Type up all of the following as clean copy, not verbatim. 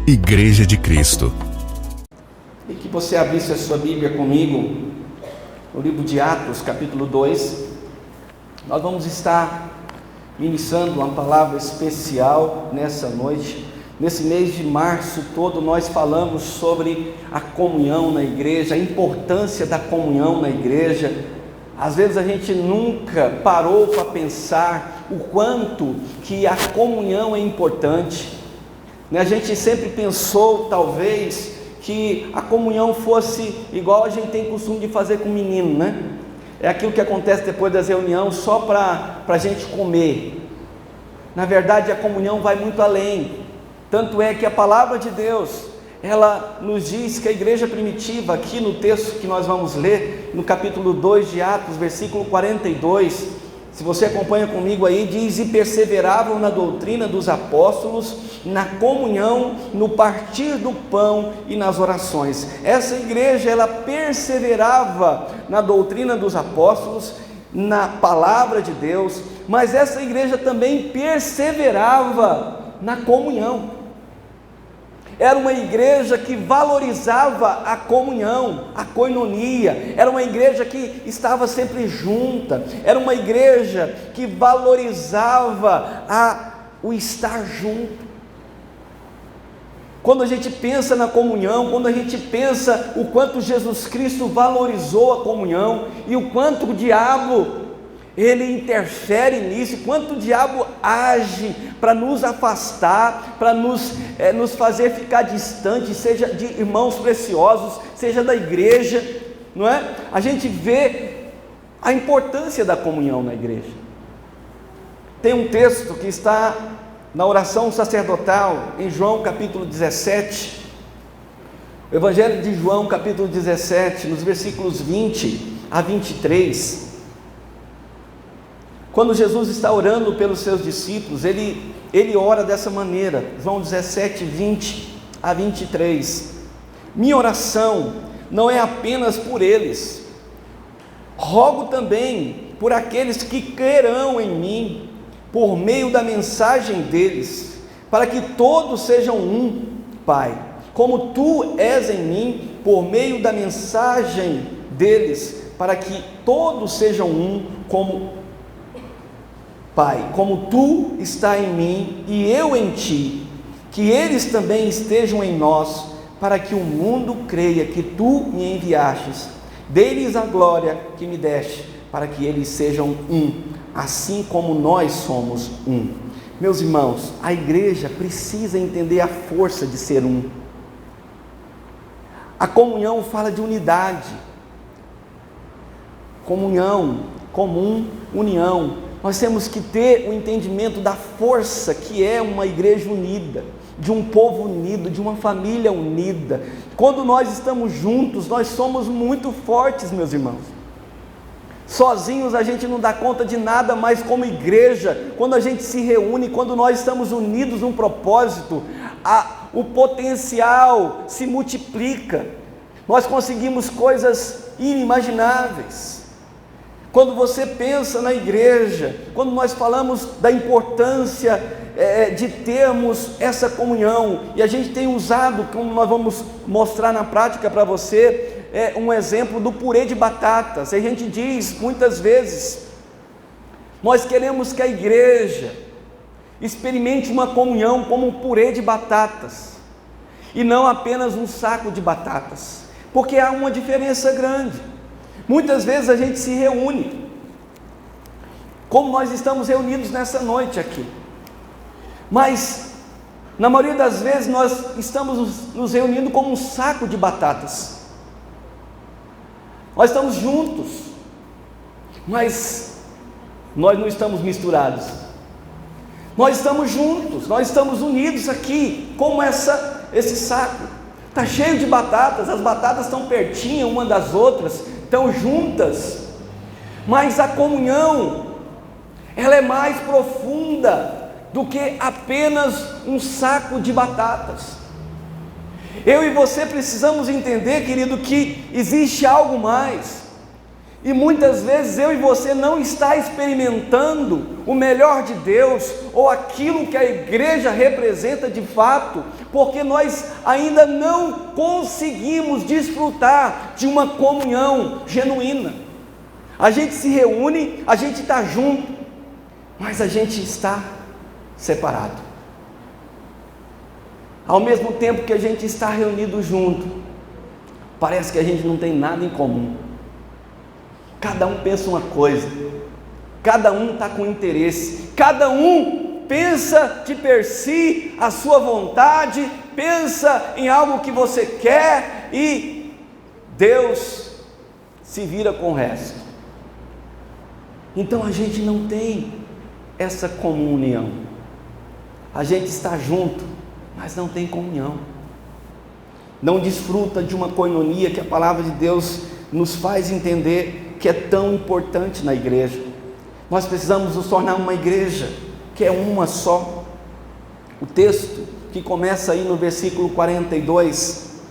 Igreja de Cristo. E que você abrisse a sua Bíblia comigo no livro de Atos, capítulo 2. Nós vamos estar ministrando uma palavra especial nessa noite. Nesse mês de março todo nós falamos sobre a comunhão na igreja, a importância da comunhão na igreja. Às vezes a gente nunca parou para pensar o quanto que a comunhão é importante, né? A gente sempre pensou, talvez, que a comunhão fosse igual a gente tem costume de fazer com o menino, né? É aquilo que acontece depois das reuniões só para a gente comer. Na verdade, a comunhão vai muito além. Tanto é que a palavra de Deus, ela nos diz que a igreja primitiva, aqui no texto que nós vamos ler, no capítulo 2 de Atos, versículo 42, se você acompanha comigo aí, diz: e perseveravam na doutrina dos apóstolos, na comunhão, no partir do pão e nas orações. Essa igreja, ela perseverava na doutrina dos apóstolos, na palavra de Deus, mas essa igreja também perseverava na comunhão. Era uma igreja que valorizava a comunhão, a koinonia. Era uma igreja que estava sempre junta. Era uma igreja que valorizava o estar junto. Quando a gente pensa na comunhão, quando a gente pensa o quanto Jesus Cristo valorizou a comunhão e o quanto o diabo ele interfere nisso, quanto o diabo age para nos afastar, para nos fazer ficar distante, seja de irmãos preciosos, seja da igreja, não é? A gente vê a importância da comunhão na igreja. Tem um texto que está na oração sacerdotal, em João capítulo 17, o Evangelho de João capítulo 17, nos versículos 20 a 23, quando Jesus está orando pelos seus discípulos, ele ora dessa maneira, João 17, 20 a 23, minha oração não é apenas por eles, rogo também por aqueles que crerão em mim, por meio da mensagem deles, para que todos sejam um, Pai, como tu és em mim, por meio da mensagem deles, para que todos sejam um, como Pai, como tu está em mim e eu em ti, que eles também estejam em nós, para que o mundo creia que tu me enviastes. Dê-lhes a glória que me deste, para que eles sejam um, assim como nós somos um. Meus irmãos, a igreja precisa entender a força de ser um. A comunhão fala de unidade. Comunhão, comum, união. Nós temos que ter o entendimento da força que é uma igreja unida, de um povo unido, de uma família unida. Quando nós estamos juntos, nós somos muito fortes, meus irmãos. Sozinhos a gente não dá conta de nada, mas como igreja, quando a gente se reúne, quando nós estamos unidos num propósito, o potencial se multiplica. Nós conseguimos coisas inimagináveis. Quando você pensa na igreja, quando nós falamos da importância de termos essa comunhão, e a gente tem usado, como nós vamos mostrar na prática para você, um exemplo do purê de batatas. A gente diz muitas vezes, nós queremos que a igreja experimente uma comunhão como um purê de batatas, e não apenas um saco de batatas, porque há uma diferença grande. Muitas vezes a gente se reúne, como nós estamos reunidos nessa noite aqui, mas na maioria das vezes nós estamos nos reunindo como um saco de batatas. Nós estamos juntos, mas nós não estamos misturados. Nós estamos juntos, nós estamos unidos aqui, como esse saco. Está cheio de batatas, as batatas estão pertinho uma das outras, estão juntas, mas a comunhão, ela é mais profunda do que apenas um saco de batatas. Eu e você precisamos entender, querido, que existe algo mais, E muitas vezes eu e você não está experimentando o melhor de Deus, ou aquilo que a igreja representa de fato, porque nós ainda não conseguimos desfrutar de uma comunhão genuína. A gente se reúne, a gente está junto, mas a gente está separado. Ao mesmo tempo que a gente está reunido junto, parece que a gente não tem nada em comum. Cada um pensa uma coisa, cada um está com interesse, cada um pensa de per si, a sua vontade, pensa em algo que você quer, e Deus se vira com o resto. Então a gente não tem essa comunhão, a gente está junto, mas não tem comunhão, não desfruta de uma coinonia que a palavra de Deus nos faz entender que é tão importante na igreja. Nós precisamos nos tornar uma igreja que é uma só. O texto que começa aí no versículo 42,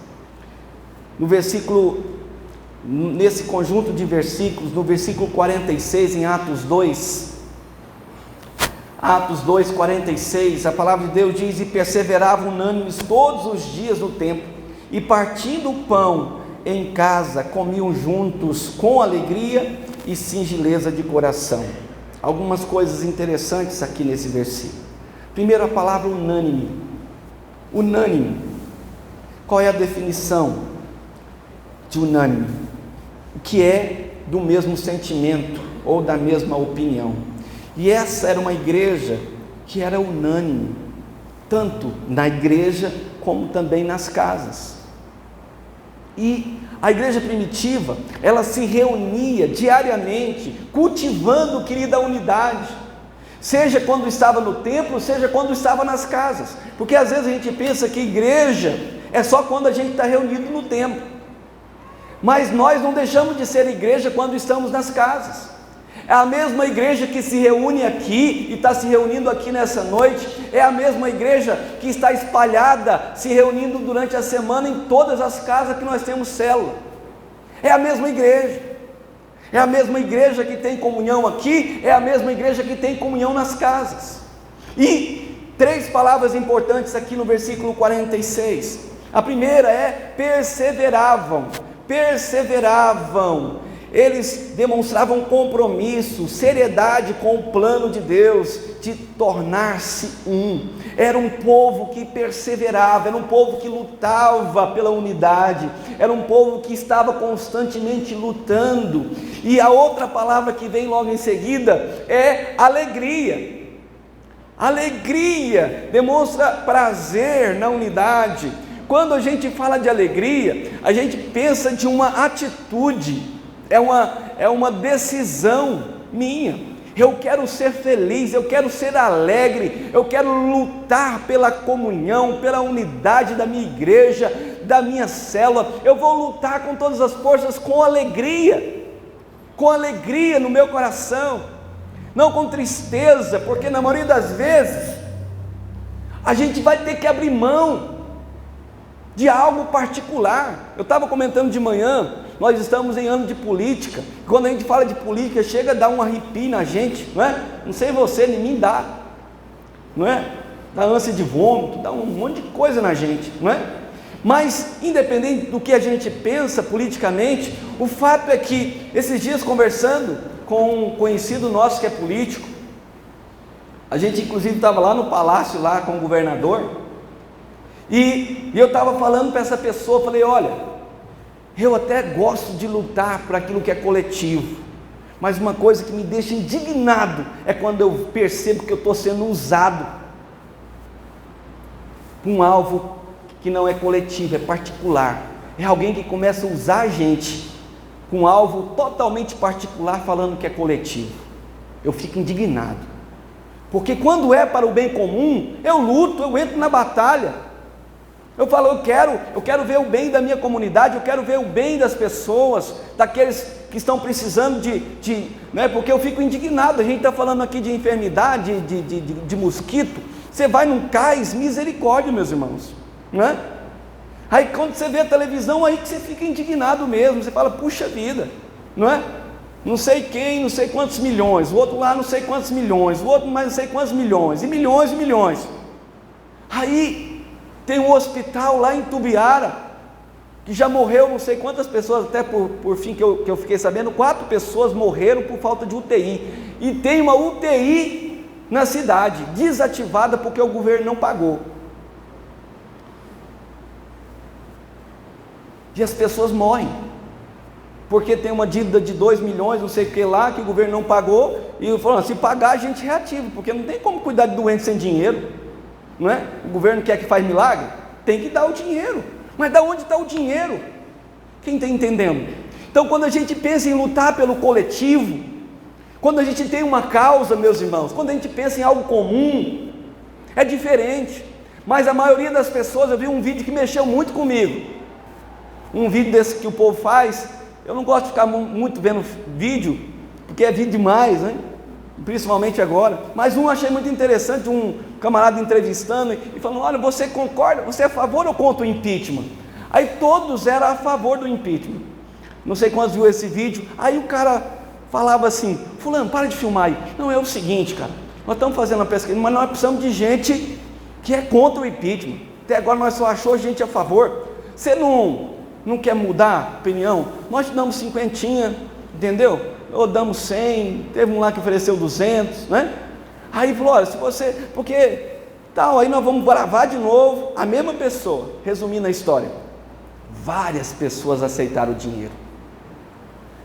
nesse conjunto de versículos, no versículo 46 em Atos 2, 46, a palavra de Deus diz: e perseveravam unânimes todos os dias no templo, e partindo o pão em casa, comiam juntos com alegria e singeleza de coração. Algumas coisas interessantes aqui nesse versículo. Primeiro, a palavra unânime. Unânime. Qual é a definição de unânime? O que é do mesmo sentimento ou da mesma opinião. E essa era uma igreja que era unânime, tanto na igreja como também nas casas. E a igreja primitiva, ela se reunia diariamente, cultivando, querida, a unidade, seja quando estava no templo, seja quando estava nas casas, porque às vezes a gente pensa que igreja é só quando a gente está reunido no templo, mas nós não deixamos de ser igreja quando estamos nas casas. É a mesma igreja que se reúne aqui e está se reunindo aqui nessa noite, é a mesma igreja que está espalhada, se reunindo durante a semana em todas as casas que nós temos célula. É a mesma igreja, é a mesma igreja que tem comunhão aqui, é a mesma igreja que tem comunhão nas casas. E três palavras importantes aqui no versículo 46. A primeira é perseveravam. Eles demonstravam compromisso, seriedade com o plano de Deus de tornar-se um. Era um povo que perseverava, era um povo que lutava pela unidade, era um povo que estava constantemente lutando. E a outra palavra que vem logo em seguida é alegria. Alegria demonstra prazer na unidade. Quando a gente fala de alegria, a gente pensa de uma atitude, é uma decisão minha. Eu quero ser feliz, eu quero ser alegre, eu quero lutar pela comunhão, pela unidade da minha igreja, da minha célula. Eu vou lutar com todas as forças, com alegria no meu coração, não com tristeza, porque na maioria das vezes a gente vai ter que abrir mão de algo particular. Eu estava comentando de manhã, nós estamos em ano de política, quando a gente fala de política, chega a dar um arrepio na gente, não é? Não sei você, nem mim dá, não é? Dá ânsia de vômito, dá um monte de coisa na gente, não é? Mas, independente do que a gente pensa politicamente, o fato é que, esses dias conversando com um conhecido nosso que é político, a gente inclusive estava lá no palácio, lá com o governador, e eu estava falando para essa pessoa, falei: olha, eu até gosto de lutar por aquilo que é coletivo, mas uma coisa que me deixa indignado é quando eu percebo que eu estou sendo usado para um alvo que não é coletivo, é particular. É alguém que começa a usar a gente com um alvo totalmente particular, falando que é coletivo. Eu fico indignado, porque quando é para o bem comum, eu luto, eu entro na batalha. Eu falo, eu quero ver o bem da minha comunidade, eu quero ver o bem das pessoas, daqueles que estão precisando né? Porque eu fico indignado. A gente está falando aqui de enfermidade, de mosquito. Você vai num cais, misericórdia, meus irmãos, né? Aí quando você vê a televisão, aí que você fica indignado mesmo, você fala, puxa vida, não é? não sei quem, não sei quantos milhões, o outro lá não sei quantos milhões, o outro mais não sei quantos milhões, e milhões e milhões. Aí tem um hospital lá em Tubiara, que já morreu não sei quantas pessoas, até por fim que eu fiquei sabendo, 4 pessoas morreram por falta de UTI, e tem uma UTI na cidade, desativada porque o governo não pagou, e as pessoas morrem, porque tem uma dívida de 2 milhões, não sei o que lá, que o governo não pagou, e falando, se pagar a gente reativa, porque não tem como cuidar de doente sem dinheiro, não é? O governo quer que faz milagre, tem que dar o dinheiro, mas da onde está o dinheiro? Quem está entendendo? Então quando a gente pensa em lutar pelo coletivo, quando a gente tem uma causa, meus irmãos, quando a gente pensa em algo comum, é diferente, mas a maioria das pessoas, eu vi um vídeo que mexeu muito comigo, um vídeo desse que o povo faz. Eu não gosto de ficar muito vendo vídeo, porque é vídeo demais, né? Principalmente agora, mas um achei muito interessante, um camarada entrevistando e falando, olha, você concorda, você é a favor ou contra o impeachment? Aí todos eram a favor do impeachment, não sei quantos viu esse vídeo. Aí o cara falava assim, fulano, para de filmar aí. Não, é o seguinte, cara, nós estamos fazendo uma pesquisa, mas nós precisamos de gente que é contra o impeachment, até agora nós só achou gente a favor. Você não quer mudar a opinião? Nós te damos 50, entendeu? Ou damos 100, teve um lá que ofereceu 200, né? Aí falou, olha, se você, porque tal, aí nós vamos gravar de novo, a mesma pessoa, resumindo a história, várias pessoas aceitaram o dinheiro,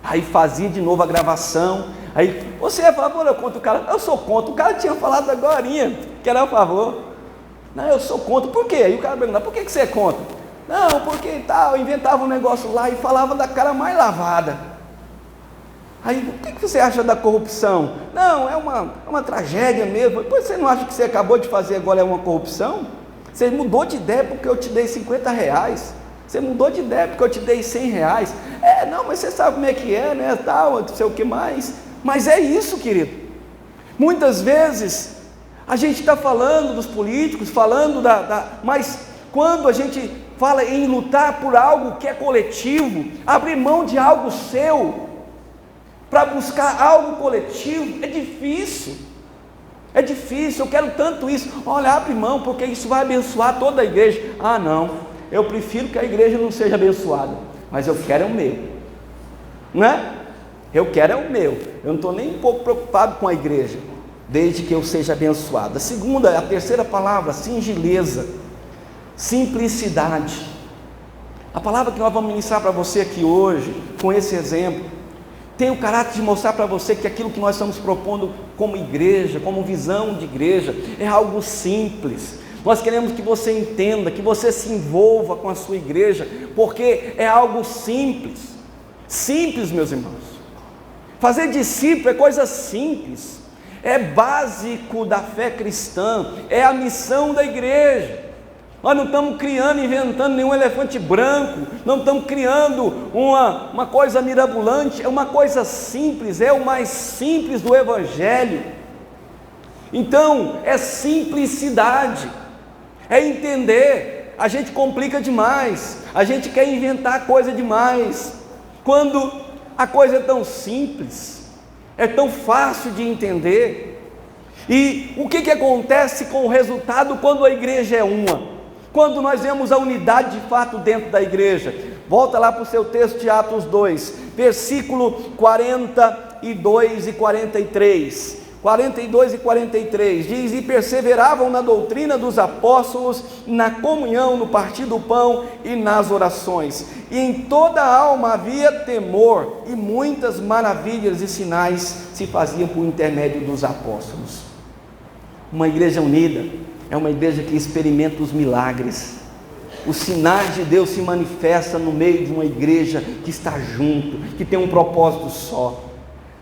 aí fazia de novo a gravação, aí, você é a favor ou contra o cara? Eu sou contra, o cara tinha falado agorinha, que era a favor, não, eu sou contra, por quê? Aí o cara perguntava, por que você é contra? Não, porque tal, inventava um negócio lá e falava da cara mais lavada. Aí, o que você acha da corrupção? Não, é uma tragédia mesmo. Pois você não acha que você acabou de fazer agora é uma corrupção? Você mudou de ideia porque eu te dei 50 reais. Você mudou de ideia porque eu te dei 100 reais. Não, mas você sabe como é que é, né? Tal, não sei o que mais. Mas é isso, querido. Muitas vezes, a gente está falando dos políticos, falando mas quando a gente fala em lutar por algo que é coletivo, abrir mão de algo seu, para buscar algo coletivo, é difícil, eu quero tanto isso, olha, abre mão, porque isso vai abençoar toda a igreja. Ah não, eu prefiro que a igreja não seja abençoada, mas eu quero é o meu, não é? Eu quero é o meu, eu não estou nem um pouco preocupado com a igreja, desde que eu seja abençoado. A terceira palavra, singeleza, simplicidade. A palavra que nós vamos ministrar para você aqui hoje, com esse exemplo, tem o caráter de mostrar para você que aquilo que nós estamos propondo como igreja, como visão de igreja, é algo simples. Nós queremos que você entenda, que você se envolva com a sua igreja, porque é algo simples. Simples, meus irmãos. Fazer discípulo é coisa simples, é básico da fé cristã, é a missão da igreja. Nós não estamos criando, inventando nenhum elefante branco, não estamos criando uma coisa mirabolante, é uma coisa simples, é o mais simples do Evangelho. Então, é simplicidade, é entender. A gente complica demais, a gente quer inventar coisa demais, quando a coisa é tão simples, é tão fácil de entender. E o que acontece com o resultado quando a igreja é uma? Quando nós vemos a unidade de fato dentro da igreja. Volta lá para o seu texto de Atos 2, versículo 42 e 43. 42 e 43 diz: e perseveravam na doutrina dos apóstolos, na comunhão, no partir do pão e nas orações, e em toda a alma havia temor, e muitas maravilhas e sinais se faziam por intermédio dos apóstolos. Uma igreja unida é uma igreja que experimenta os milagres. Os sinais de Deus se manifestam no meio de uma igreja que está junto, que tem um propósito só.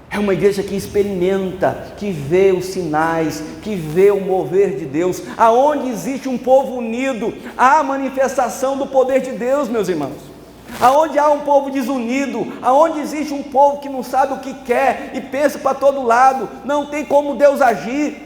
É uma igreja que experimenta, que vê os sinais, que vê o mover de Deus. Aonde existe um povo unido, há a manifestação do poder de Deus, meus irmãos. Aonde há um povo desunido, aonde existe um povo que não sabe o que quer e pensa para todo lado, não tem como Deus agir.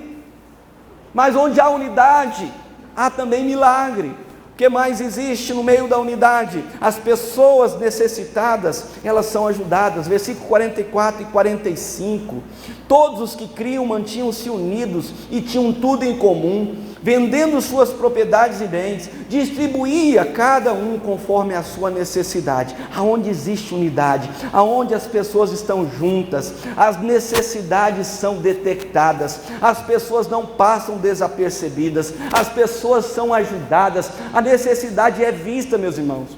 Mas onde há unidade, há também milagre. que mais existe no meio da unidade? As pessoas necessitadas, elas são ajudadas. Versículo 44 e 45. Todos os que criam mantinham-se unidos e tinham tudo em comum, vendendo suas propriedades e bens, distribuía cada um conforme a sua necessidade. Aonde existe unidade, aonde as pessoas estão juntas, as necessidades são detectadas, as pessoas não passam desapercebidas, as pessoas são ajudadas, a necessidade é vista, meus irmãos.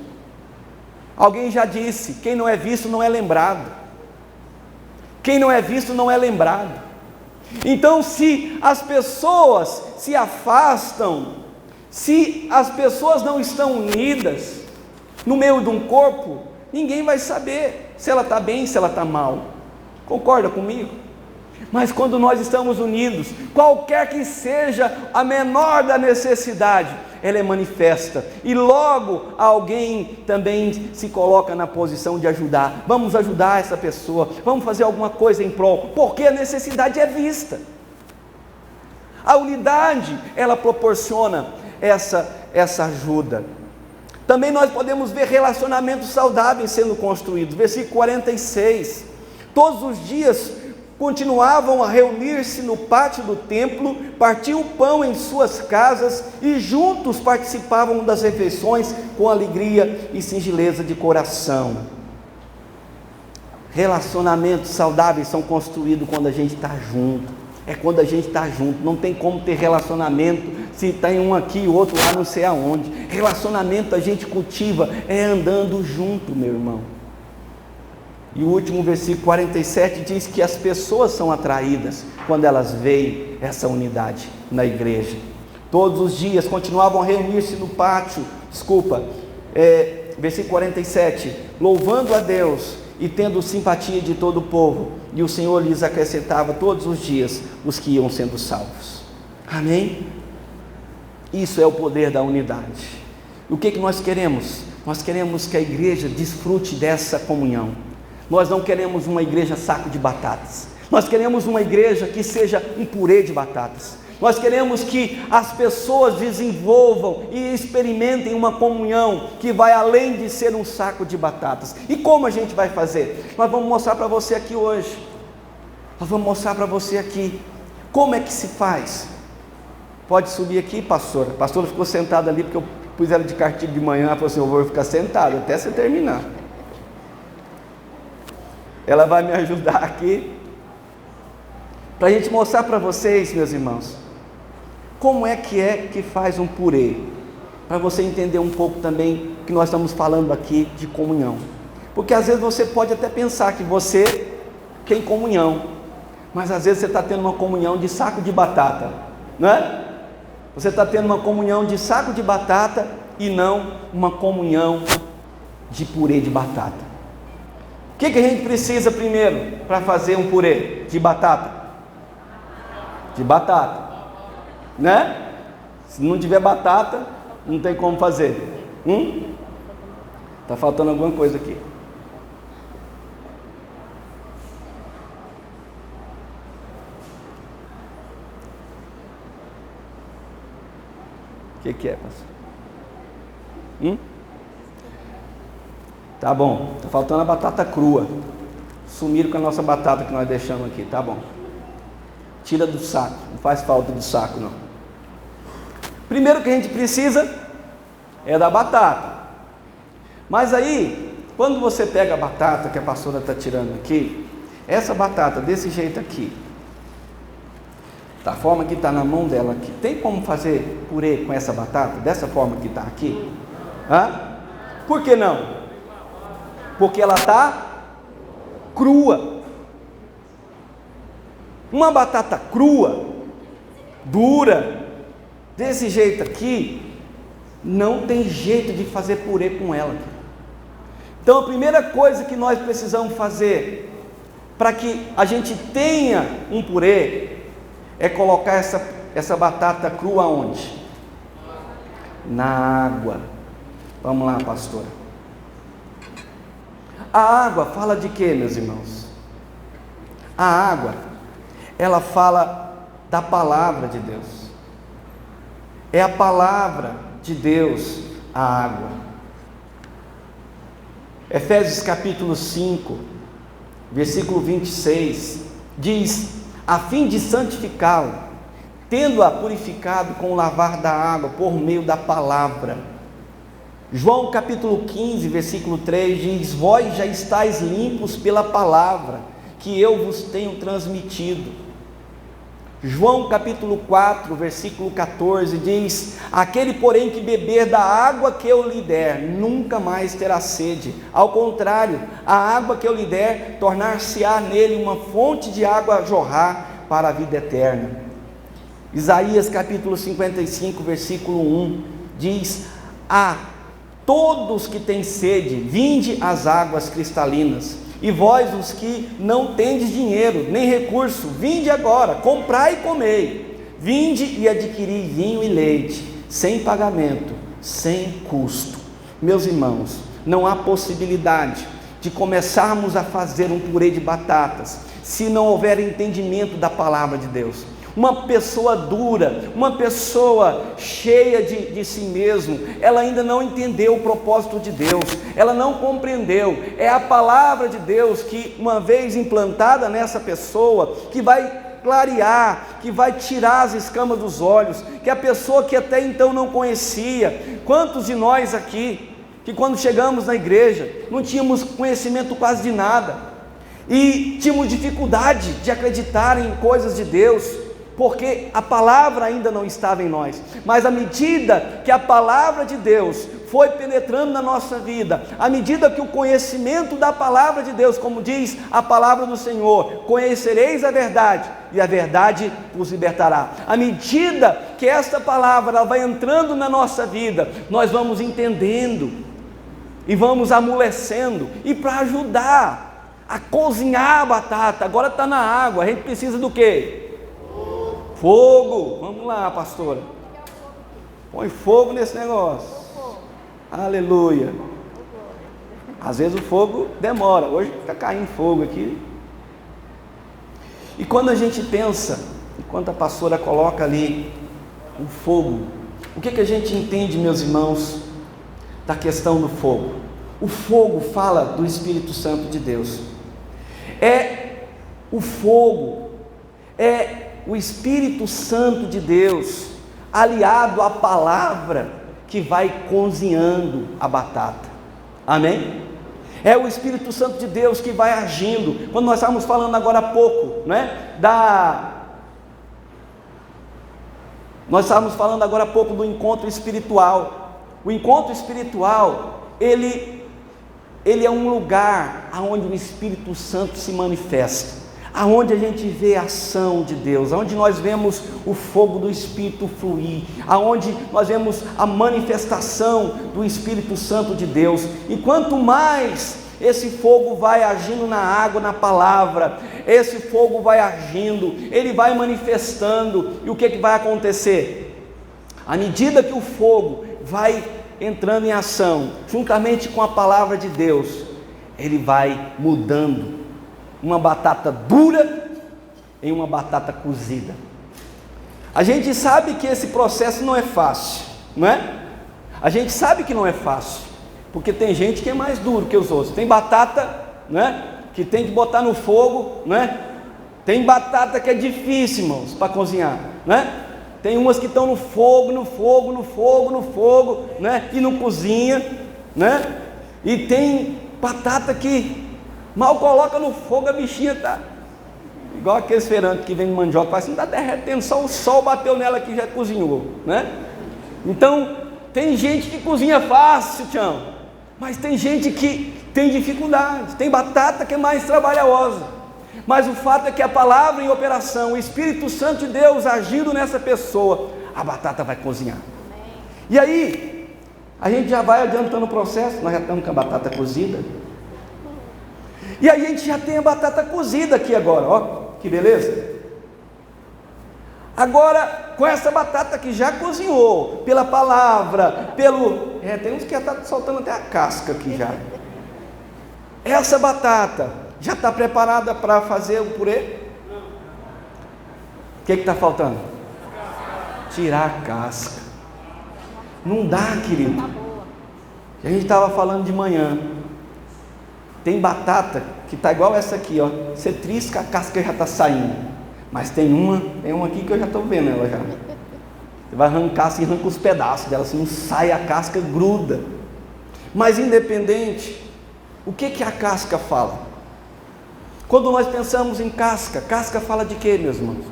Alguém já disse: quem não é visto não é lembrado. Quem não é visto não é lembrado. Então, se as pessoas se afastam, se as pessoas não estão unidas no meio de um corpo, ninguém vai saber se ela está bem, se ela está mal. Concorda comigo? Mas quando nós estamos unidos, qualquer que seja a menor da necessidade, ela é manifesta, e logo alguém também se coloca na posição de ajudar. Vamos ajudar essa pessoa, vamos fazer alguma coisa em prol, porque a necessidade é vista. A unidade, ela proporciona essa ajuda. Também nós podemos ver relacionamentos saudáveis sendo construídos. Versículo 46. Todos os dias continuavam a reunir-se no pátio do templo, partiam pão em suas casas e juntos participavam das refeições com alegria e singeleza de coração. Relacionamentos saudáveis são construídos quando a gente está junto. É quando a gente está junto. Não tem como ter relacionamento se tem um aqui e outro lá não sei aonde. Relacionamento a gente cultiva é andando junto, meu irmão. E o último versículo 47 diz que as pessoas são atraídas quando elas veem essa unidade na igreja. Todos os dias continuavam a reunir-se no pátio, versículo 47, louvando a Deus e tendo simpatia de todo o povo, e o Senhor lhes acrescentava todos os dias os que iam sendo salvos. Amém? Isso é o poder da unidade. O que nós queremos? Nós queremos que a igreja desfrute dessa comunhão. Nós não queremos uma igreja saco de batatas. Nós queremos uma igreja que seja um purê de batatas. Nós queremos que as pessoas desenvolvam e experimentem uma comunhão que vai além de ser um saco de batatas. E como a gente vai fazer? Nós vamos mostrar para você aqui hoje. Nós vamos mostrar para você aqui como é que se faz. Pode subir aqui, pastora. A pastora ficou sentada ali porque eu pus ela de cartilha de manhã. Ela falou assim: eu vou ficar sentada até você terminar. Ela vai me ajudar aqui para a gente mostrar para vocês, meus irmãos, como é que faz um purê, para você entender um pouco também que nós estamos falando aqui de comunhão. Porque às vezes você pode até pensar que você tem comunhão, mas às vezes você está tendo uma comunhão de saco de batata, não é? Você está tendo uma comunhão de saco de batata e não uma comunhão de purê de batata. O que a gente precisa primeiro para fazer um purê de batata? De batata, né? Se não tiver batata, não tem como fazer. Está faltando alguma coisa aqui. O que é, pastor? Tá bom, está faltando a batata crua. Sumiram com a nossa batata que nós deixamos aqui, tá bom. Tira do saco, não faz falta do saco não. Primeiro que a gente precisa é da batata. Mas aí, quando você pega a batata que a pastora está tirando aqui, essa batata desse jeito aqui, da forma que está na mão dela aqui, tem como fazer purê com essa batata, dessa forma que está aqui? Por que não? Porque ela está crua. Uma batata crua, dura, desse jeito aqui, não tem jeito de fazer purê com ela. Então a primeira coisa que nós precisamos fazer para que a gente tenha um purê é colocar essa batata crua onde? Na água. Vamos lá, pastora. A água fala de quê, meus irmãos? A água, ela fala da palavra de Deus. É a palavra de Deus a água. Efésios capítulo 5, versículo 26, diz: a fim de santificá-lo, tendo-a purificado com o lavar da água por meio da palavra. João capítulo 15, versículo 3 diz: vós já estáis limpos pela palavra que eu vos tenho transmitido. João capítulo 4, versículo 14 diz: aquele porém que beber da água que eu lhe der, nunca mais terá sede. Ao contrário, a água que eu lhe der, tornar-se-á nele uma fonte de água a jorrar para a vida eterna. Isaías capítulo 55, versículo 1 diz: a todos que têm sede, vinde às águas cristalinas. E vós, os que não tendes dinheiro, nem recurso, vinde agora, comprai e comei. Vinde e adquiri vinho e leite, sem pagamento, sem custo. Meus irmãos, não há possibilidade de começarmos a fazer um purê de batatas, se não houver entendimento da palavra de Deus. Uma pessoa dura, uma pessoa cheia de si mesmo, ela ainda não entendeu o propósito de Deus, ela não compreendeu. É a palavra de Deus que, uma vez implantada nessa pessoa, que vai clarear, que vai tirar as escamas dos olhos, que a pessoa que até então não conhecia. Quantos de nós aqui, que quando chegamos na igreja, não tínhamos conhecimento quase de nada, e tínhamos dificuldade de acreditar em coisas de Deus, porque a palavra ainda não estava em nós. Mas à medida que a palavra de Deus foi penetrando na nossa vida, à medida que o conhecimento da palavra de Deus, como diz a palavra do Senhor, conhecereis a verdade, e a verdade vos libertará. À medida que esta palavra ela vai entrando na nossa vida, nós vamos entendendo, e vamos amolecendo, e para ajudar a cozinhar a batata, agora está na água, a gente precisa do quê? Fogo. Vamos lá, pastora, põe fogo nesse negócio. Aleluia. Às vezes o fogo demora, hoje está caindo fogo aqui. E quando a gente pensa, enquanto a pastora coloca ali o fogo, o que a gente entende, meus irmãos, da questão do fogo? O fogo fala do Espírito Santo de Deus. O fogo é o Espírito Santo de Deus aliado à palavra que vai cozinhando a batata. Amém? É o Espírito Santo de Deus que vai agindo. Quando nós estávamos falando agora há pouco, né, nós estávamos falando agora há pouco do encontro espiritual. O encontro espiritual, ele é um lugar onde o Espírito Santo se manifesta, aonde a gente vê a ação de Deus, aonde nós vemos o fogo do Espírito fluir, aonde nós vemos a manifestação do Espírito Santo de Deus. E quanto mais esse fogo vai agindo na água, na palavra, esse fogo vai agindo, ele vai manifestando, e o que vai acontecer? À medida que o fogo vai entrando em ação, juntamente com a palavra de Deus, ele vai mudando uma batata dura em uma batata cozida. A gente sabe que esse processo não é fácil, não é? A gente sabe que não é fácil, porque tem gente que é mais duro que os outros. Tem batata, né, que tem que botar no fogo, né? Tem batata que é difícil, irmãos, para cozinhar, né? Tem umas que estão no fogo, né, e não cozinha, né? E tem batata que mal coloca no fogo, a bichinha está igual aqueles feirantes que vem de mandioca, faz assim, está derretendo, só o sol bateu nela que já cozinhou, né? Então, tem gente que cozinha fácil, tchau, mas tem gente que tem dificuldade, tem batata que é mais trabalhosa, mas o fato é que a palavra em operação, o Espírito Santo de Deus agindo nessa pessoa, a batata vai cozinhar. E aí, a gente já vai adiantando o processo, nós já estamos com a batata cozida, e aí a gente já tem a batata cozida aqui agora, ó, que beleza. Agora, com essa batata que já cozinhou, pela palavra, tem uns que já estão soltando até a casca aqui já. Essa batata já está preparada para fazer o purê? O que está faltando? Tirar a casca. Não dá, querido. A gente estava falando de manhã, tem batata que está igual essa aqui, ó. Você trisca, a casca já está saindo. Mas tem uma aqui que eu já estou vendo ela já. Você vai arrancar assim, arranca os pedaços dela, assim, não sai a casca, gruda. Mas independente, o que a casca fala? Quando nós pensamos em casca, casca fala de quê, meus irmãos?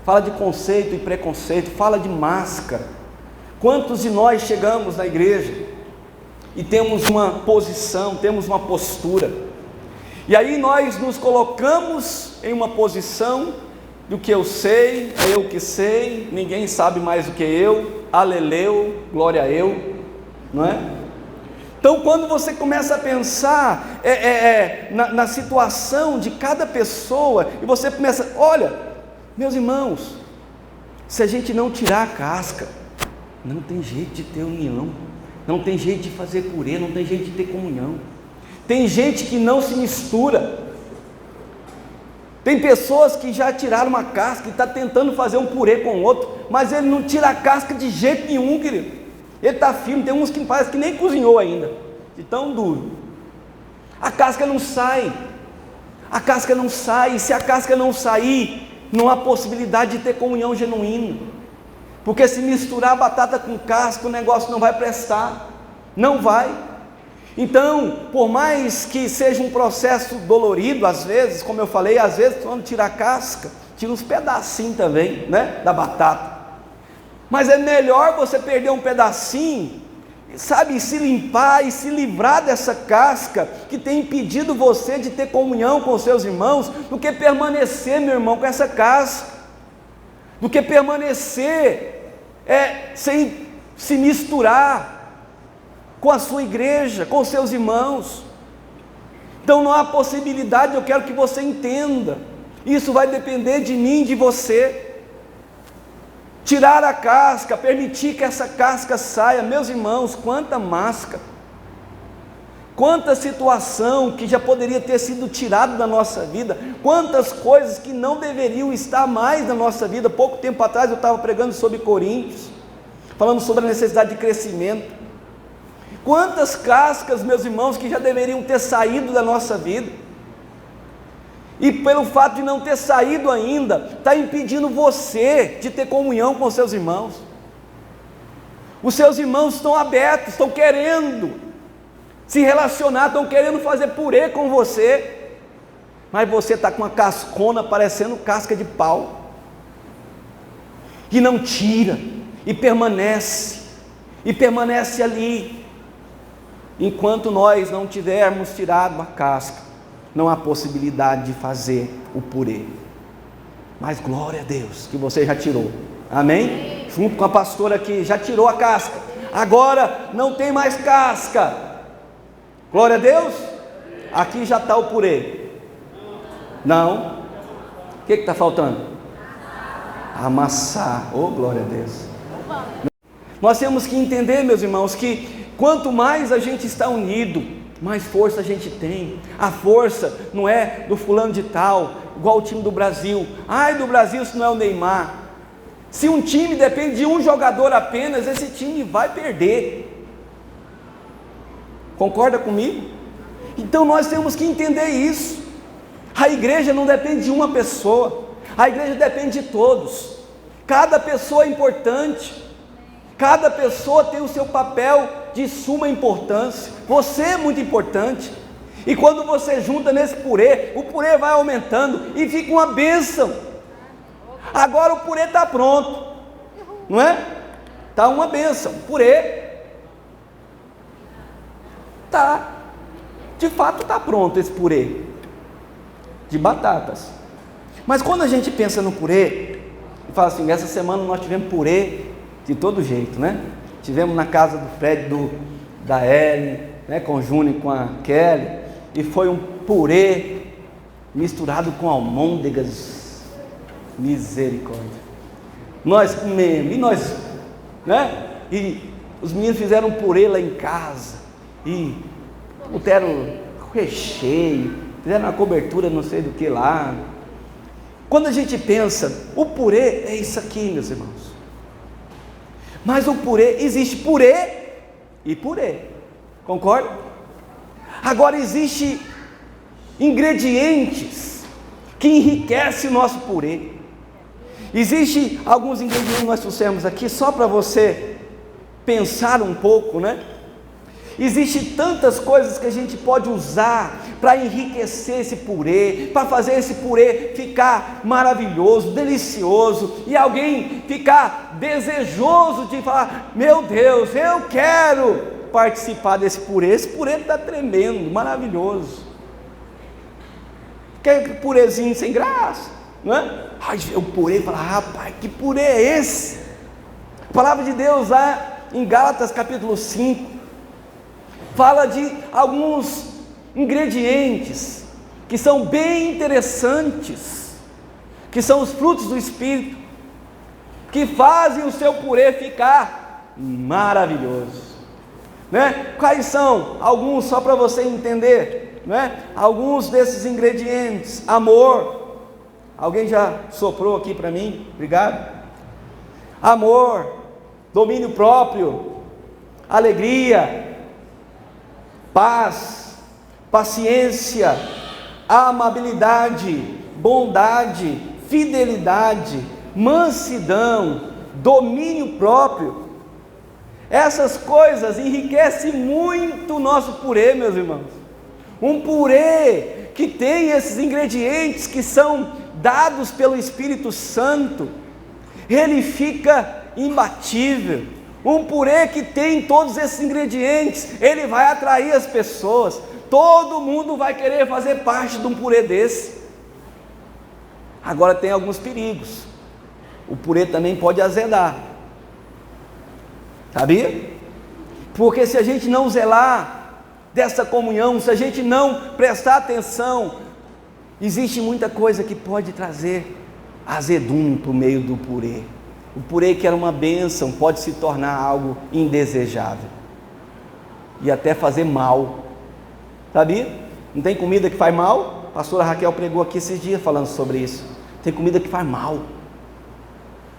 Fala de conceito e preconceito, fala de máscara. Quantos de nós chegamos na igreja e temos uma posição, temos uma postura, e aí nós nos colocamos em uma posição do que eu sei, é eu que sei, ninguém sabe mais do que eu, aleleu, glória a eu, não é? Então quando você começa a pensar na situação de cada pessoa, e você começa, olha, meus irmãos, se a gente não tirar a casca, não tem jeito de ter união, não tem jeito de fazer purê, não tem jeito de ter comunhão. Tem gente que não se mistura. Tem pessoas que já tiraram uma casca e está tentando fazer um purê com o outro, mas ele não tira a casca de jeito nenhum, querido. Ele está firme. Tem uns que parece que nem cozinhou ainda, de tão duro. A casca não sai. A casca não sai. E se a casca não sair, não há possibilidade de ter comunhão genuína. Porque se misturar batata com casca, o negócio não vai prestar, não vai. Então, por mais que seja um processo dolorido, às vezes, como eu falei, às vezes quando tira a casca, tira uns pedacinhos também, né, da batata. Mas é melhor você perder um pedacinho, sabe, se limpar e se livrar dessa casca que tem impedido você de ter comunhão com os seus irmãos, do que permanecer, meu irmão, com essa casca. Do que permanecer sem se misturar com a sua igreja, com os seus irmãos. Então não há possibilidade, eu quero que você entenda, isso vai depender de mim, de você. Tirar a casca, permitir que essa casca saia, meus irmãos, quanta máscara, quanta situação que já poderia ter sido tirada da nossa vida, quantas coisas que não deveriam estar mais na nossa vida. Pouco tempo atrás eu estava pregando sobre Coríntios, falando sobre a necessidade de crescimento. Quantas cascas, meus irmãos, que já deveriam ter saído da nossa vida, e pelo fato de não ter saído ainda, está impedindo você de ter comunhão com os seus irmãos. Os seus irmãos estão abertos, estão querendo se relacionar, estão querendo fazer purê com você, mas você está com uma cascona parecendo casca de pau, que não tira, e permanece ali. Enquanto nós não tivermos tirado a casca, não há possibilidade de fazer o purê. Mas glória a Deus que você já tirou, amém? Junto com a pastora que já tirou a casca, agora não tem mais casca, glória a Deus. Aqui já está o purê. Não, o que está faltando? Amassar, oh glória a Deus. Nós temos que entender, meus irmãos, que quanto mais a gente está unido, mais força a gente tem. A força não é do fulano de tal, igual o time do Brasil. Ai do Brasil se não é o Neymar. Se um time depende de um jogador apenas, esse time vai perder. Concorda comigo? Então nós temos que entender isso. A igreja não depende de uma pessoa, a igreja depende de todos. Cada pessoa é importante. Cada pessoa tem o seu papel de suma importância. Você é muito importante. E quando você junta nesse purê, o purê vai aumentando e fica uma bênção. Agora o purê está pronto, não é? Está uma bênção. O purê está, de fato está pronto esse purê de batatas. Mas quando a gente pensa no purê e fala assim, essa semana nós tivemos purê de todo jeito, né? Tivemos na casa do Fred, da Ellen, né? Com o Júnior e com a Kelly, e foi um purê misturado com almôndegas, misericórdia. Nós comemos, e nós, né? E os meninos fizeram um purê lá em casa, e botaram recheio, fizeram uma cobertura não sei do que lá. Quando a gente pensa, o purê é isso aqui, meus irmãos. Mas o purê, existe purê e purê. Concorda? Agora, existem ingredientes que enriquecem o nosso purê. Existem alguns ingredientes que nós trouxemos aqui só para você pensar um pouco, né? Existem tantas coisas que a gente pode usar para enriquecer esse purê, para fazer esse purê ficar maravilhoso, delicioso, e alguém ficar desejoso de falar: meu Deus, eu quero participar desse purê. Esse purê está tremendo, maravilhoso. Quer purezinho sem graça, não é? Ai, o purê, fala: rapaz, que purê é esse? A palavra de Deus lá em Gálatas capítulo 5 fala de alguns ingredientes que são bem interessantes, que são os frutos do Espírito, que fazem o seu purê ficar maravilhoso, né? Quais são alguns, só para você entender, né? Alguns desses ingredientes: amor. Alguém já soprou aqui para mim? Obrigado. Amor, domínio próprio, alegria, paz, paciência, amabilidade, bondade, fidelidade, mansidão, domínio próprio. Essas coisas enriquecem muito o nosso purê, meus irmãos. Um purê que tem esses ingredientes que são dados pelo Espírito Santo, ele fica imbatível. Um purê que tem todos esses ingredientes, ele vai atrair as pessoas. Todo mundo vai querer fazer parte de um purê desse. Agora, tem alguns perigos. O purê também pode azedar, sabia? Porque se a gente não zelar dessa comunhão, se a gente não prestar atenção, existe muita coisa que pode trazer azedume para o meio do purê. O purê, que era uma bênção, pode se tornar algo indesejável e até fazer mal, sabia? Não tem comida que faz mal? A pastora Raquel pregou aqui esses dias falando sobre isso. Tem comida que faz mal.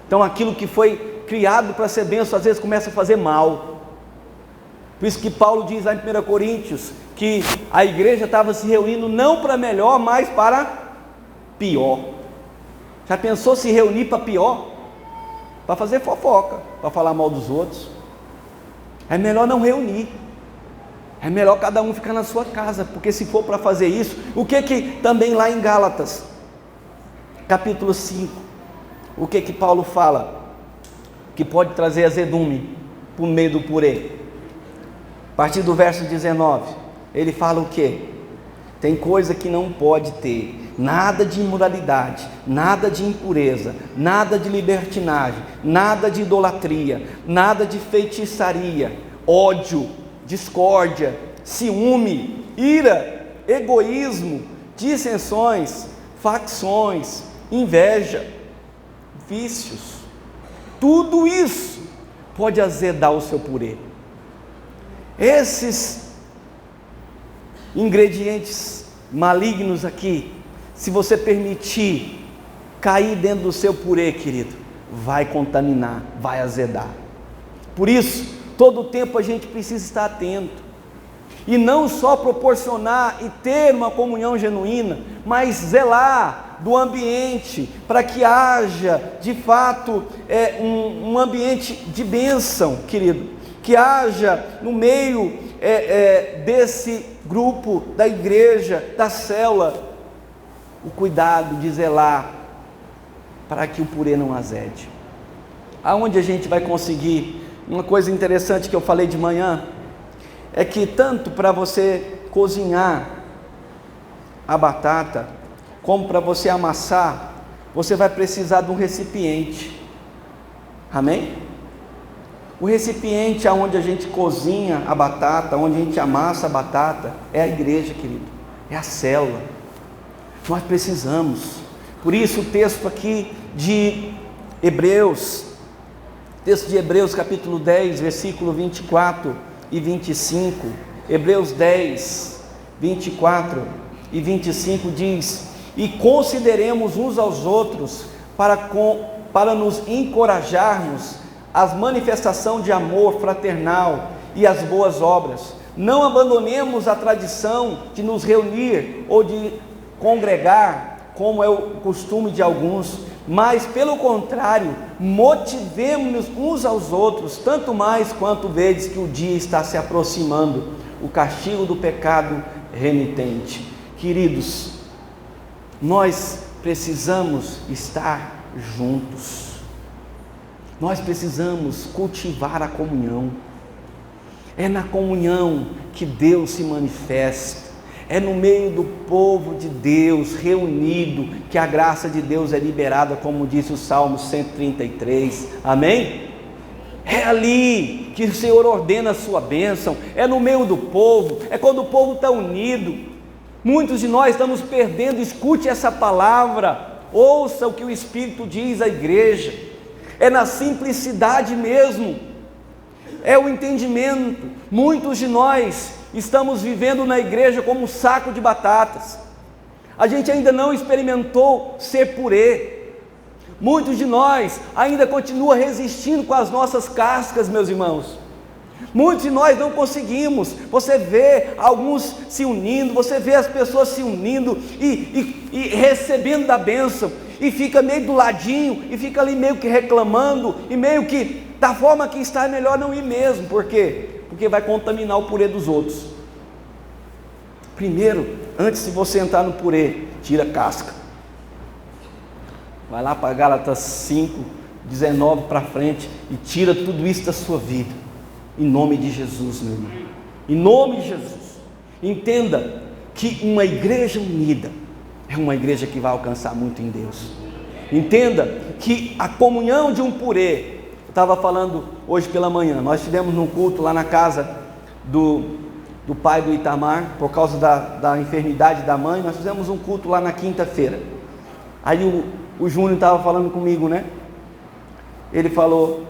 Então aquilo que foi criado para ser bênção, às vezes começa a fazer mal. Por isso que Paulo diz lá em 1 Coríntios, que a igreja estava se reunindo não para melhor, mas para pior. Já pensou se reunir para pior? Para fazer fofoca, para falar mal dos outros? É melhor não reunir. É melhor cada um ficar na sua casa, porque se for para fazer isso, o que também lá em Gálatas, capítulo 5, o que Paulo fala? Que pode trazer azedume por meio do purê. A partir do verso 19, ele fala o quê? Tem coisa que não pode ter: nada de imoralidade, nada de impureza, nada de libertinagem, nada de idolatria, nada de feitiçaria, ódio, discórdia, ciúme, ira, egoísmo, dissensões, facções, inveja, vícios. Tudo isso pode azedar o seu purê. Esses ingredientes malignos aqui, se você permitir cair dentro do seu purê, querido, vai contaminar, vai azedar. Por isso, todo o tempo a gente precisa estar atento, e não só proporcionar e ter uma comunhão genuína, mas zelar do ambiente, para que haja de fato um ambiente de bênção, querido, que haja no meio desse grupo, da igreja, da célula, o cuidado de zelar para que o purê não azede. Aonde a gente vai conseguir? Uma coisa interessante que eu falei de manhã é que tanto para você cozinhar a batata, como para você amassar, você vai precisar de um recipiente. Amém? O recipiente aonde a gente cozinha a batata, onde a gente amassa a batata, é a igreja, querido, é a célula. Nós precisamos. Por isso o texto aqui de Hebreus, texto de Hebreus capítulo 10, versículo 24 e 25, Hebreus 10, 24 e 25 diz: e consideremos uns aos outros para nos encorajarmos as manifestações de amor fraternal, e as boas obras. Não abandonemos a tradição de nos reunir ou de congregar, como é o costume de alguns, mas pelo contrário, motivemos-nos uns aos outros, tanto mais quanto vedes que o dia está se aproximando, o castigo do pecado renitente. Queridos, nós precisamos estar juntos, nós precisamos cultivar a comunhão. É na comunhão que Deus se manifesta, é no meio do povo de Deus reunido que a graça de Deus é liberada, como disse o Salmo 133, amém? É ali que o Senhor ordena a sua bênção, é no meio do povo, é quando o povo está unido. Muitos de nós estamos perdendo. Escute essa palavra, ouça o que o Espírito diz à igreja, é na simplicidade mesmo, é o entendimento. Muitos de nós estamos vivendo na igreja como um saco de batatas, a gente ainda não experimentou ser purê, muitos de nós ainda continua resistindo com as nossas cascas, meus irmãos. Muitos de nós não conseguimos. Você vê alguns se unindo, você vê as pessoas se unindo e recebendo da bênção, e fica meio do ladinho, e fica ali meio que reclamando, e meio que da forma que está é melhor não ir mesmo. Por quê? Porque vai contaminar o purê dos outros. Primeiro, antes de você entrar no purê, tira a casca. Vai lá para Gálatas 5, 19 para frente, e tira tudo isso da sua vida, em nome de Jesus, meu irmão, em nome de Jesus. Entenda que uma igreja unida é uma igreja que vai alcançar muito em Deus. Entenda que a comunhão de um purê, eu estava falando hoje pela manhã, nós tivemos um culto lá na casa do pai do Itamar, por causa da enfermidade da mãe. Nós fizemos um culto lá na quinta-feira. Aí o Júnior estava falando comigo, né? Ele falou,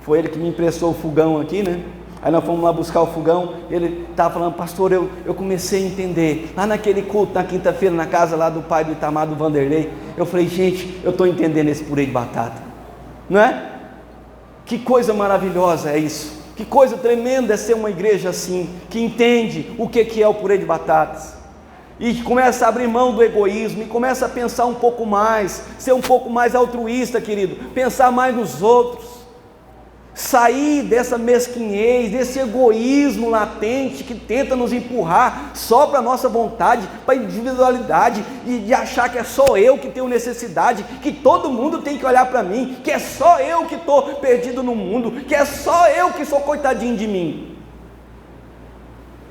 foi ele que me emprestou o fogão aqui, né? Aí nós fomos lá buscar o fogão. Ele estava falando, pastor, eu comecei a entender, lá naquele culto, na quinta-feira, na casa lá do pai do Itamar, do Vanderlei. Eu falei, gente, eu estou entendendo esse purê de batata, não é? Que coisa maravilhosa é isso, que coisa tremenda é ser uma igreja assim, que entende o que é o purê de batatas, e começa a abrir mão do egoísmo, e começa a pensar um pouco mais, ser um pouco mais altruísta, querido, pensar mais nos outros, sair dessa mesquinhez, desse egoísmo latente que tenta nos empurrar só para a nossa vontade, para a individualidade, e de achar que é só eu que tenho necessidade, que todo mundo tem que olhar para mim, que é só eu que estou perdido no mundo, que é só eu que sou coitadinho de mim.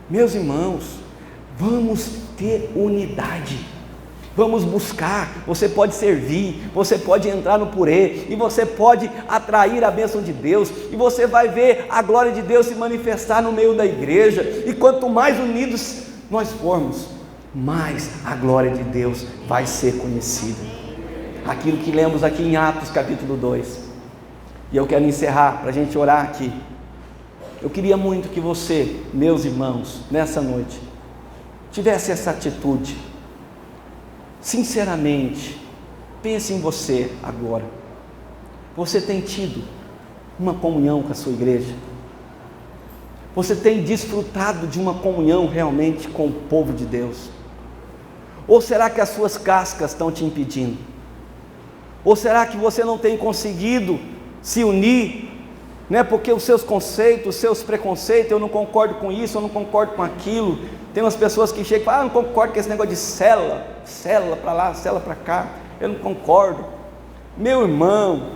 Meus irmãos, vamos ter unidade, vamos buscar. Você pode servir, você pode entrar no purê, e você pode atrair a bênção de Deus, e você vai ver a glória de Deus se manifestar no meio da igreja. E quanto mais unidos nós formos, mais a glória de Deus vai ser conhecida. Aquilo que lemos aqui em Atos capítulo 2. E eu quero encerrar para a gente orar aqui. Eu queria muito que você, meus irmãos, nessa noite, tivesse essa atitude. Sinceramente, pense em você agora. Você tem tido uma comunhão com a sua igreja? Você tem desfrutado de uma comunhão realmente com o povo de Deus? Ou será que as suas cascas estão te impedindo? Ou será que você não tem conseguido se unir, né? Porque os seus conceitos, os seus preconceitos, eu não concordo com isso, eu não concordo com aquilo. Tem umas pessoas que chegam e falam, eu não concordo com esse negócio de célula para lá, célula para cá, eu não concordo. Meu irmão,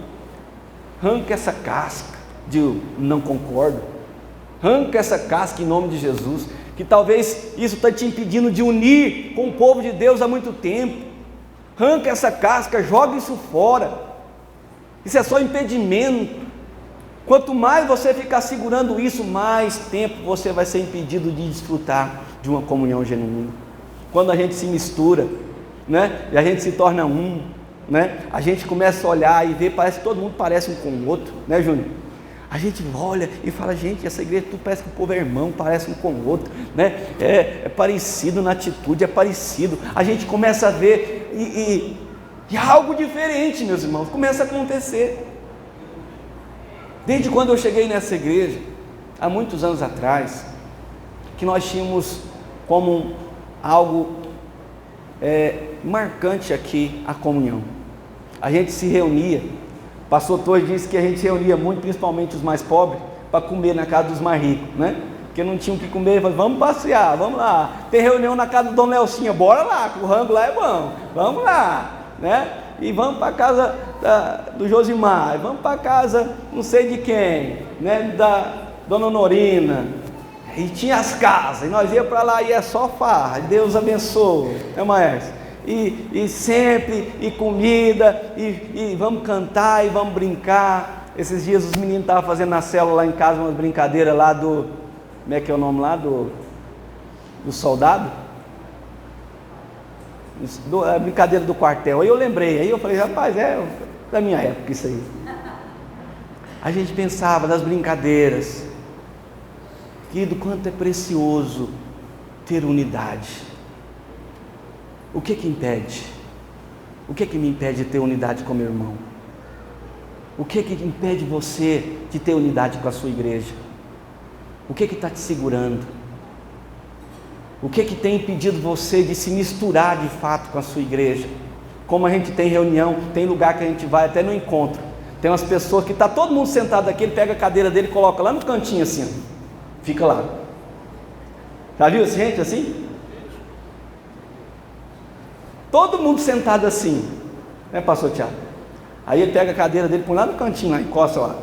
arranca essa casca de não concordo, arranca essa casca em nome de Jesus, que talvez isso está te impedindo de unir com o povo de Deus há muito tempo. Arranca essa casca, joga isso fora, isso é só impedimento. Quanto mais você ficar segurando isso, mais tempo você vai ser impedido de desfrutar de uma comunhão genuína. Quando a gente se mistura, né, e a gente se torna um, né, a gente começa a olhar e ver, parece que todo mundo parece um com o outro, né, Júnior? A gente olha e fala, gente, essa igreja tudo parece que o povo é irmão, parece um com o outro, né? É parecido na atitude, é parecido. A gente começa a ver e algo diferente, meus irmãos, começa a acontecer. Desde quando eu cheguei nessa igreja, há muitos anos atrás, que nós tínhamos como algo marcante aqui a comunhão. A gente se reunia, o pastor Torres disse que a gente se reunia muito, principalmente os mais pobres, para comer na casa dos mais ricos, né? Porque não tinham o que comer, ele falou, vamos passear, vamos lá. Tem reunião na casa do Dom Nelsinha, bora lá, que o rango lá é bom, vamos lá, né? E vamos para a casa do Josimar, vamos para a casa não sei de quem, né? Da Dona Honorina. E tinha as casas, e nós ia para lá e é só farra, Deus abençoe, né, maestro? E sempre, e comida, e vamos cantar, e vamos brincar. Esses dias os meninos estavam fazendo na célula lá em casa umas brincadeiras lá do, como é que é o nome lá, do soldado? A brincadeira do quartel. Aí eu lembrei, aí eu falei, rapaz, é da minha época isso aí. A gente pensava das brincadeiras, que do quanto é precioso ter unidade. O que impede? O que me impede de ter unidade com meu irmão? O que impede você de ter unidade com a sua igreja? O que está te segurando? O que tem impedido você de se misturar de fato com a sua igreja? Como a gente tem reunião, tem lugar que a gente vai até no encontro, tem umas pessoas que está todo mundo sentado aqui, ele pega a cadeira dele e coloca lá no cantinho assim, fica lá. Já viu gente assim? Todo mundo sentado assim, né, pastor Tiago? Aí ele pega a cadeira dele, põe lá no cantinho, lá, encosta lá.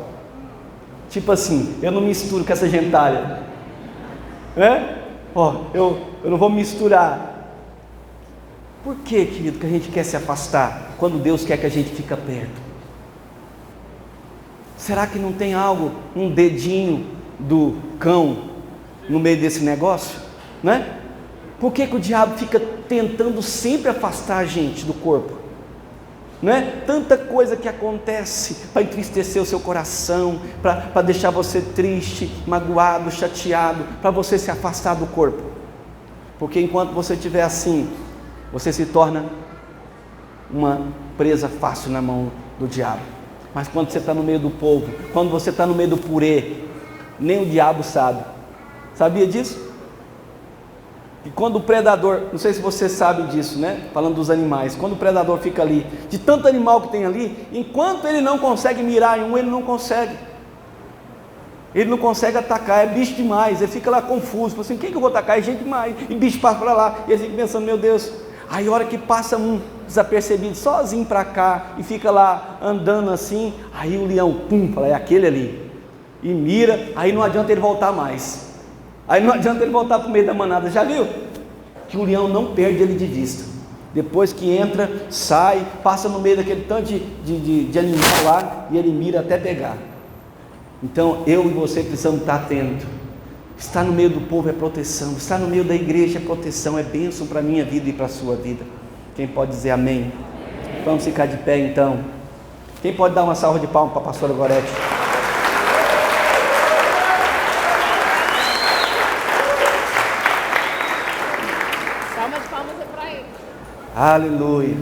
Tipo assim, eu não misturo com essa gentalha, né? Eu não vou misturar. Por que, querido, que a gente quer se afastar, quando Deus quer que a gente fique perto? Será que não tem algo, um dedinho do cão no meio desse negócio, né? Por que o diabo fica tentando sempre afastar a gente do corpo? Né? Tanta coisa que acontece para entristecer o seu coração, para deixar você triste, magoado, chateado, para você se afastar do corpo. Porque enquanto você estiver assim, você se torna uma presa fácil na mão do diabo. Mas quando você está no meio do povo, quando você está no meio do purê, nem o diabo sabe. Sabia disso? E quando o predador, não sei se você sabe disso, né? Falando dos animais, quando o predador fica ali, de tanto animal que tem ali, enquanto ele não consegue mirar em um, ele não consegue. Ele não consegue atacar, é bicho demais, ele fica lá confuso, fala assim, quem que eu vou atacar? É gente demais, e bicho passa para lá, e ele fica pensando, meu Deus. Aí a hora que passa um desapercebido, sozinho para cá, e fica lá andando assim, aí o leão, pum, fala, é aquele ali. E mira, aí não adianta ele voltar mais. Aí não adianta ele voltar para o meio da manada, já viu? Que o leão não perde ele de vista. Depois que entra, sai, passa no meio daquele tanto de animal lá, e ele mira até pegar. Então eu e você precisamos estar atentos. Estar no meio do povo é proteção, estar no meio da igreja é proteção, é bênção para a minha vida e para a sua vida. Quem pode dizer amém? Vamos ficar de pé então. Quem pode dar uma salva de palmas para a pastora Gorete? Aleluia.